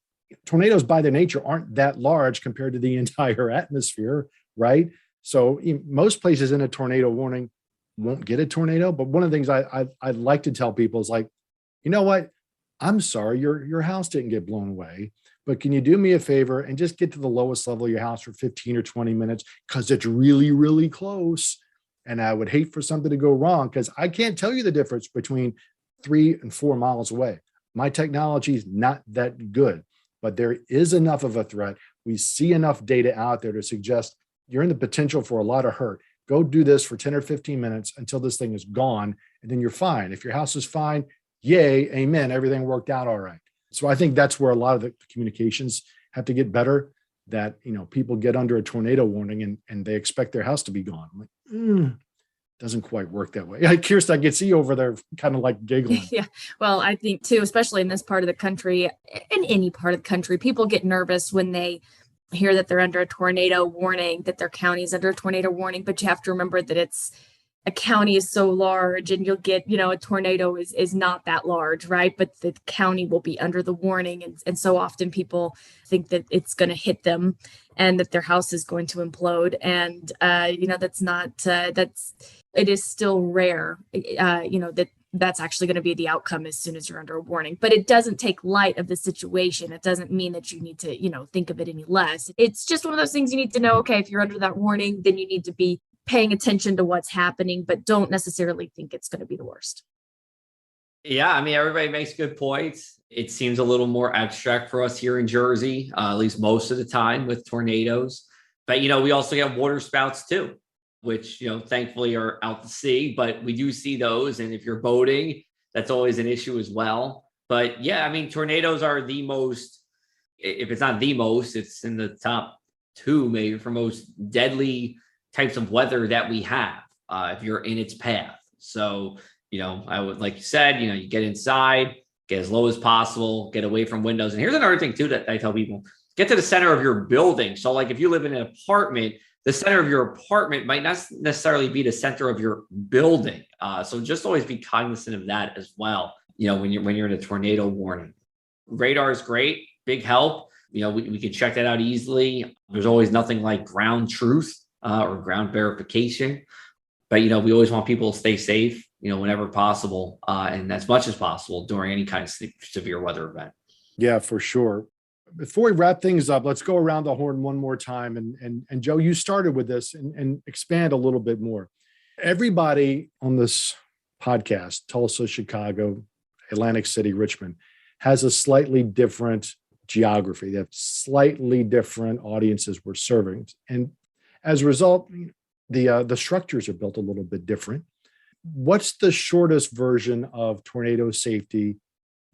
tornadoes by their nature aren't that large compared to the entire atmosphere, right? So most places in a tornado warning won't get a tornado. But one of the things I'd like to tell people is, like, you know what? I'm sorry your house didn't get blown away, but can you do me a favor and just get to the lowest level of your house for 15 or 20 minutes? Because it's really, really close. And I would hate for something to go wrong, because I can't tell you the difference between 3 and 4 miles away. My technology is not that good, but there is enough of a threat. We see enough data out there to suggest you're in the potential for a lot of hurt. Go do this for 10 or 15 minutes until this thing is gone, and then you're fine. If your house is fine, yay, amen, everything worked out all right. So I think that's where a lot of the communications have to get better, that, people get under a tornado warning and they expect their house to be gone. I'm like, doesn't quite work that way. Kirsten, I can see over there kind of like giggling. Yeah. Well, I think too, especially in this part of the country, in any part of the country, people get nervous when they hear that they're under a tornado warning, that their county is under a tornado warning. But you have to remember that a county is so large, and you'll get, a tornado is not that large, right? But the county will be under the warning. And so often people think that it's going to hit them and that their house is going to implode. And, that's not, it is still rare, that's actually going to be the outcome as soon as you're under a warning. But it doesn't take light of the situation. It doesn't mean that you need to, think of it any less. It's just one of those things you need to know, okay, if you're under that warning, then you need to be paying attention to what's happening, but don't necessarily think it's going to be the worst. Yeah, I mean, everybody makes good points. It seems a little more abstract for us here in Jersey, at least most of the time with tornadoes. But, we also get water spouts too, which, thankfully are out to sea, but we do see those. And if you're boating, that's always an issue as well. But yeah, I mean, tornadoes are the most, if it's not the most, it's in the top 2 maybe for most deadly types of weather that we have, if you're in its path. So, I would, like you said, you get inside, get as low as possible, get away from windows. And here's another thing too that I tell people: get to the center of your building. So like if you live in an apartment, the center of your apartment might not necessarily be the center of your building. So just always be cognizant of that as well. When you're in a tornado warning. Radar is great, big help. We can check that out easily. There's always nothing like ground truth or ground verification. But, we always want people to stay safe, whenever possible, and as much as possible during any kind of severe weather event. Yeah, for sure. Before we wrap things up, let's go around the horn one more time. And Joe, you started with this, and expand a little bit more. Everybody on this podcast, Tulsa, Chicago, Atlantic City, Richmond, has a slightly different geography. They have slightly different audiences we're serving. And as a result, the structures are built a little bit different. What's the shortest version of tornado safety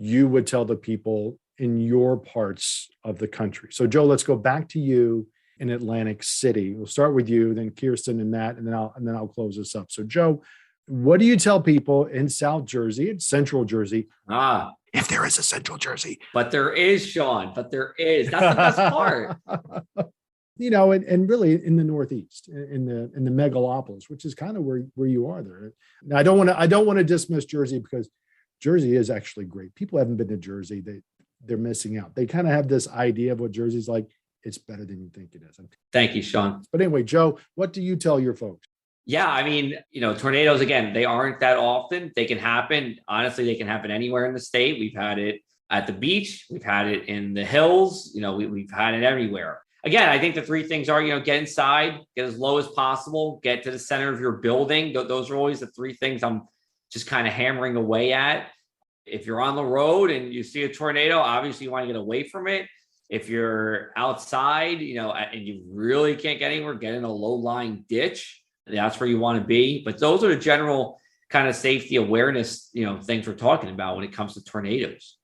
you would tell the people in your parts of the country? So Joe, let's go back to you in Atlantic City. We'll start with you, then Kirsten and Matt, and then I'll close this up. So Joe, what do you tell people in South Jersey, in Central Jersey? If there is a Central Jersey. But there is, Sean, but there is. That's the best part. And really in the Northeast, in the megalopolis, which is kind of where you are there. Now, I don't want to dismiss Jersey, because Jersey is actually great. People haven't been to Jersey. they're missing out. They kind of have this idea of what Jersey's like. It's better than you think it is. Thank you, Sean. But anyway, Joe, what do you tell your folks? Yeah, I mean, tornadoes, again, they aren't that often. They can happen. Honestly, they can happen anywhere in the state. We've had it at the beach. We've had it in the hills. We've had it everywhere. Again, I think the three things are, get inside, get as low as possible, get to the center of your building. Those are always the three things I'm just kind of hammering away at. If you're on the road and you see a tornado, obviously you want to get away from it. If you're outside, and you really can't get anywhere, get in a low-lying ditch. That's where you want to be. But those are the general kind of safety awareness, things we're talking about when it comes to tornadoes.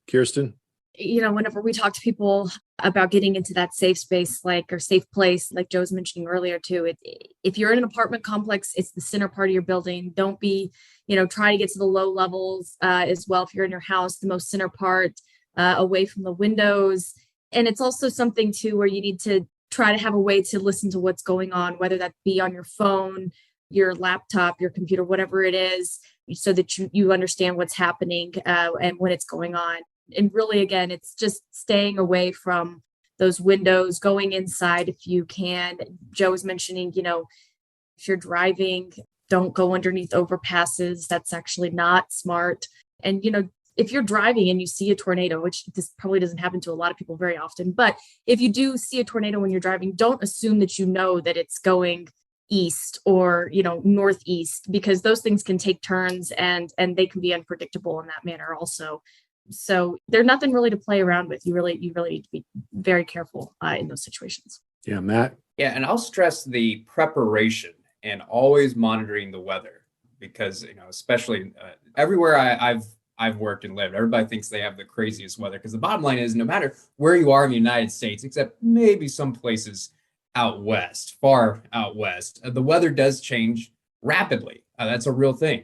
Kirsten? Whenever we talk to people about getting into that safe space, or safe place, like Joe was mentioning earlier too, if you're in an apartment complex, it's the center part of your building. Don't be, try to get to the low levels as well. If you're in your house, the most center part, away from the windows. And it's also something too where you need to try to have a way to listen to what's going on, whether that be on your phone, your laptop, your computer, whatever it is, so that you understand what's happening and when it's going on. And really, again, it's just staying away from those windows, going inside if you can. Joe was mentioning, if you're driving, don't go underneath overpasses. That's actually not smart. And, if you're driving and you see a tornado, which this probably doesn't happen to a lot of people very often, but if you do see a tornado when you're driving, don't assume that that it's going east or, northeast, because those things can take turns and they can be unpredictable in that manner also. So there's nothing really to play around with. You really need to be very careful in those situations. Yeah, Matt? Yeah, and I'll stress the preparation and always monitoring the weather because, especially everywhere I've worked and lived, everybody thinks they have the craziest weather because the bottom line is no matter where you are in the United States, except maybe some places out west, far out west, the weather does change rapidly. That's a real thing.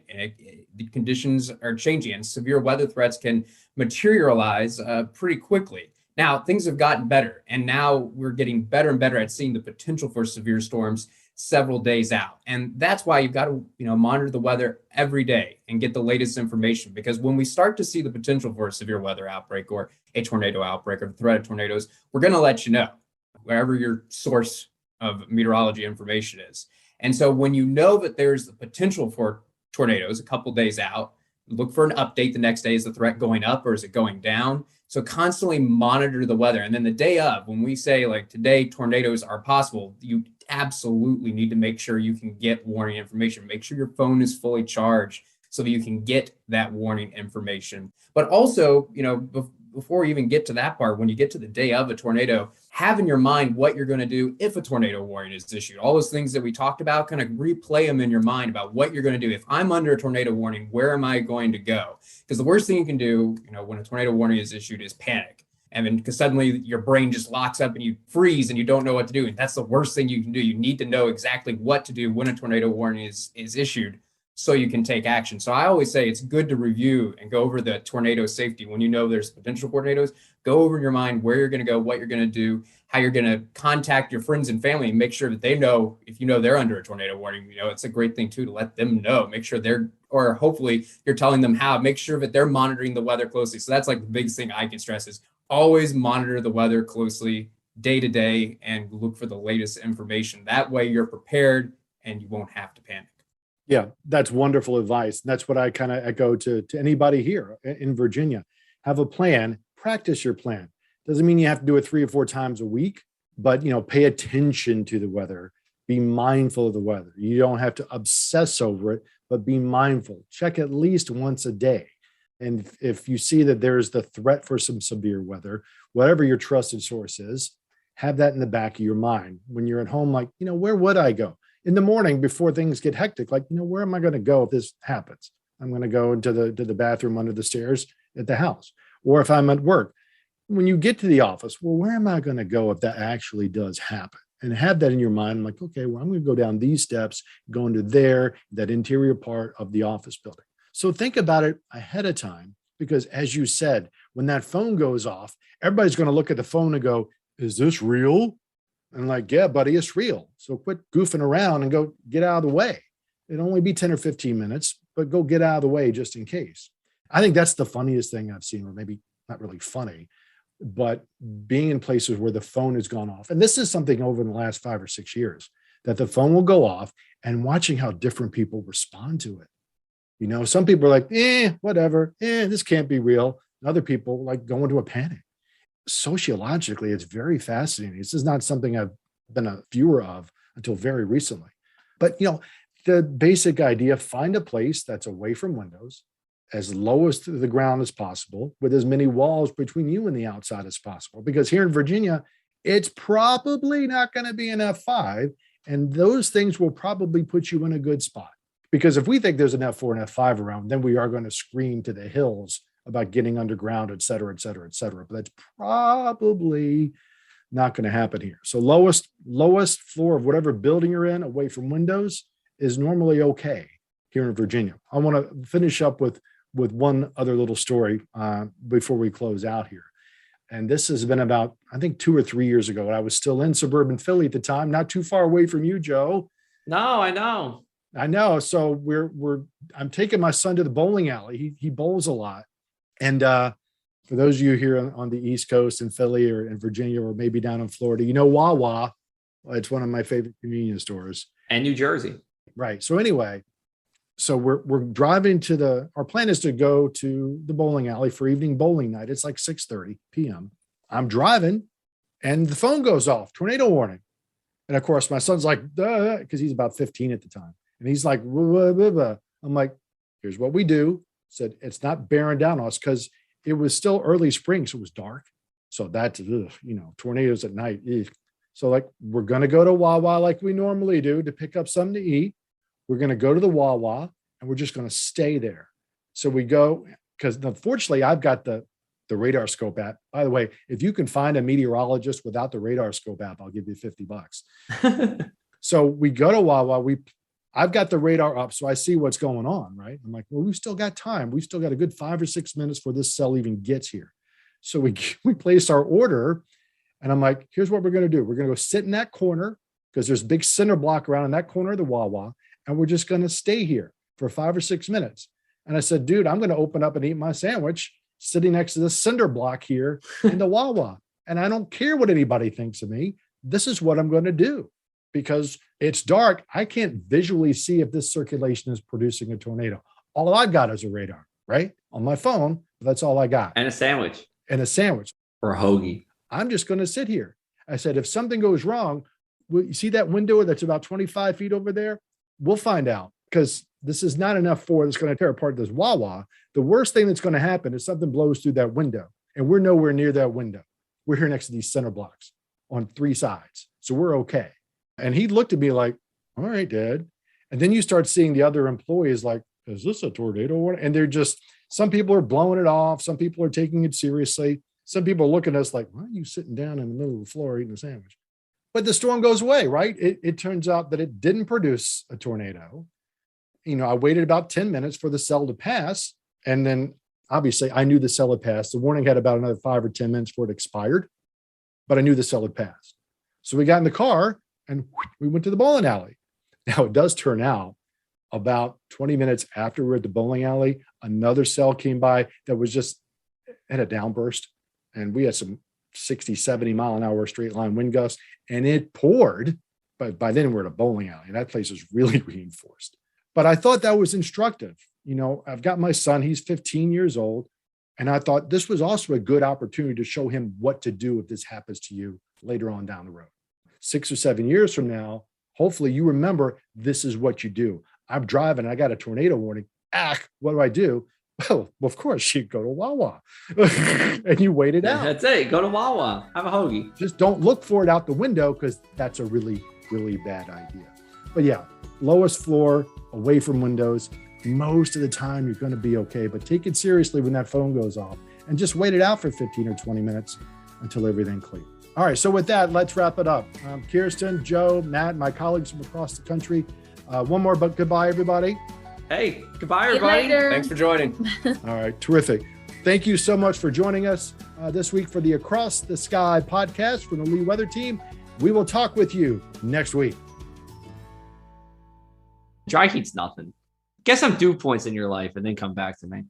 The conditions are changing and severe weather threats can materialize pretty quickly. Now, things have gotten better, and now we're getting better and better at seeing the potential for severe storms several days out. And that's why you've got to, monitor the weather every day and get the latest information. Because when we start to see the potential for a severe weather outbreak or a tornado outbreak or the threat of tornadoes, we're going to let you know wherever your source of meteorology information is. And so when you know that there's the potential for tornadoes a couple days out, look for an update the next day. Is the threat going up or is it going down? So constantly monitor the weather. And then the day of, when we say today tornadoes are possible, you absolutely need to make sure you can get warning information. Make sure your phone is fully charged so that you can get that warning information. But also, before we even get to that part, when you get to the day of a tornado, have in your mind what you're going to do if a tornado warning is issued. All those things that we talked about, kind of replay them in your mind about what you're going to do. If I'm under a tornado warning, where am I going to go? Because the worst thing you can do, when a tornado warning is issued is panic. And then because suddenly your brain just locks up and you freeze and you don't know what to do. And that's the worst thing you can do. You need to know exactly what to do when a tornado warning is issued so you can take action. So I always say it's good to review and go over the tornado safety. When you know there's potential tornadoes, go over in your mind where you're going to go, what you're going to do, how you're going to contact your friends and family and make sure that they know if they're under a tornado warning. It's a great thing too to let them know, make sure or hopefully you're telling them how, make sure that they're monitoring the weather closely. So that's the biggest thing I can stress is always monitor the weather closely day to day and look for the latest information. That way you're prepared and you won't have to panic. Yeah, that's wonderful advice. And that's what I kind of echo to anybody here in Virginia. Have a plan, practice your plan. Doesn't mean you have to do it 3 or 4 times a week, but pay attention to the weather. Be mindful of the weather. You don't have to obsess over it, but be mindful. Check at least once a day. And if you see that there's the threat for some severe weather, whatever your trusted source is, have that in the back of your mind. When you're at home, where would I go? In the morning before things get hectic, where am I going to go if this happens? I'm going to go into the bathroom under the stairs at the house. Or if I'm at work, when you get to the office, where am I going to go if that actually does happen? And have that in your mind. I'm okay, I'm going to go down these steps, go into that interior part of the office building. So think about it ahead of time, because as you said, when that phone goes off, everybody's going to look at the phone and go, is this real? And yeah, buddy, it's real. So quit goofing around and go get out of the way. It'll only be 10 or 15 minutes, but go get out of the way just in case. I think that's the funniest thing I've seen, or maybe not really funny, but being in places where the phone has gone off. And this is something over in the last 5 or 6 years that the phone will go off, and watching how different people respond to it. You know, some people are like, whatever, this can't be real. And other people like go into a panic. Sociologically, it's very fascinating. This is not something I've been a viewer of until very recently. But, you know, the basic idea, find a place that's away from windows, as low as to the ground as possible, with as many walls between you and the outside as possible. Because here in Virginia, it's probably not going to be an F5. And those things will probably put you in a good spot. Because if we think there's an F4 and F5 around, then we are going to scream to the hills about getting underground, et cetera, et cetera, et cetera. But that's probably not going to happen here. So lowest floor of whatever building you're in, away from windows, is normally okay here in Virginia. I want to finish up with one other little story before we close out here. And this has been about, I think, 2 or 3 years ago. I was still in suburban Philly at the time, not too far away from you, Joe. No, I know. I know. So I'm taking my son to the bowling alley. He bowls a lot. And for those of you here on the East Coast in Philly or in Virginia, or maybe down in Florida, you know, Wawa, it's one of my favorite convenience stores. And New Jersey. Right. So anyway, so we're driving our plan is to go to the bowling alley for evening bowling night. It's like 6:30 p.m. I'm driving and the phone goes off, tornado warning. And of course, my son's like, because he's about 15 at the time. And he's like, blah, blah, blah. I'm like, here's what we do. Said, it's not bearing down on us because it was still early spring. So it was dark. So that's, tornadoes at night. Ugh. So like, we're going to go to Wawa like we normally do to pick up something to eat. We're going to go to the Wawa and we're just going to stay there. So we go, because unfortunately I've got the radar scope app. By the way, if you can find a meteorologist without the radar scope app, I'll give you $50. So we go to Wawa. I've got the radar up, so I see what's going on, right? I'm like, well, we've still got time. We've still got a good 5 or 6 minutes before this cell even gets here. So we place our order, and I'm like, here's what we're going to do. We're going to go sit in that corner because there's a big cinder block around in that corner of the Wawa, and we're just going to stay here for 5 or 6 minutes. And I said, dude, I'm going to open up and eat my sandwich sitting next to this cinder block here in the Wawa. And I don't care what anybody thinks of me. This is what I'm going to do. Because it's dark, I can't visually see if this circulation is producing a tornado. All I've got is a radar, right? On my phone, that's all I got. And a sandwich. Or a hoagie. I'm just going to sit here. I said, if something goes wrong, you see that window that's about 25 feet over there? We'll find out, because this is not enough for that's going to tear apart this Wawa. The worst thing that's going to happen is something blows through that window, and we're nowhere near that window. We're here next to these center blocks on 3 sides. So we're okay. And he looked at me like, all right, Dad. And then you start seeing the other employees like, is this a tornado warning? And they're just, some people are blowing it off. Some people are taking it seriously. Some people are looking at us like, why are you sitting down in the middle of the floor eating a sandwich? But the storm goes away, right? It turns out that it didn't produce a tornado. I waited about 10 minutes for the cell to pass. And then obviously I knew the cell had passed. The warning had about another 5 or 10 minutes before it expired, but I knew the cell had passed. So we got in the car and we went to the bowling alley. Now, it does turn out about 20 minutes after we were at the bowling alley, another cell came by that was just had a downburst. And we had some 60, 70 mile an hour straight line wind gusts, and it poured. But by then we're at a bowling alley, and that place is really reinforced. But I thought that was instructive. I've got my son, he's 15 years old. And I thought this was also a good opportunity to show him what to do if this happens to you later on down the road. 6 or 7 years from now, hopefully you remember this is what you do. I'm driving, I got a tornado warning. What do I do? Well, of course, you go to Wawa and you wait it out. That's it. Go to Wawa. Have a hoagie. Just don't look for it out the window, because that's a really, really bad idea. But yeah, lowest floor, away from windows. Most of the time, you're going to be okay. But take it seriously when that phone goes off, and just wait it out for 15 or 20 minutes until everything clears. All right, so with that, let's wrap it up. Kirsten, Joe, Matt, my colleagues from across the country. One more, but goodbye, everybody. Hey, goodbye, everybody. Thanks for joining. All right, terrific. Thank you so much for joining us this week for the Across the Sky podcast from the Lee Weather Team. We will talk with you next week. Dry heat's nothing. Get some dew points in your life and then come back to me.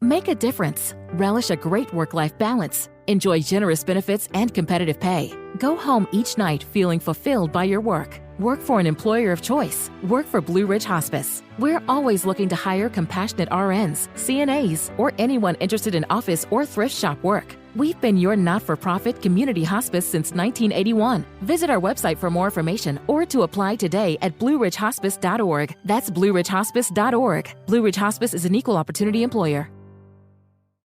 Make a difference. Relish a great work-life balance. Enjoy generous benefits and competitive pay. Go home each night feeling fulfilled by your work. Work for an employer of choice. Work for Blue Ridge Hospice. We're always looking to hire compassionate RNs, CNAs, or anyone interested in office or thrift shop work. We've been your not-for-profit community hospice since 1981. Visit our website for more information or to apply today at blueridgehospice.org. That's blueridgehospice.org. Blue Ridge Hospice is an equal opportunity employer.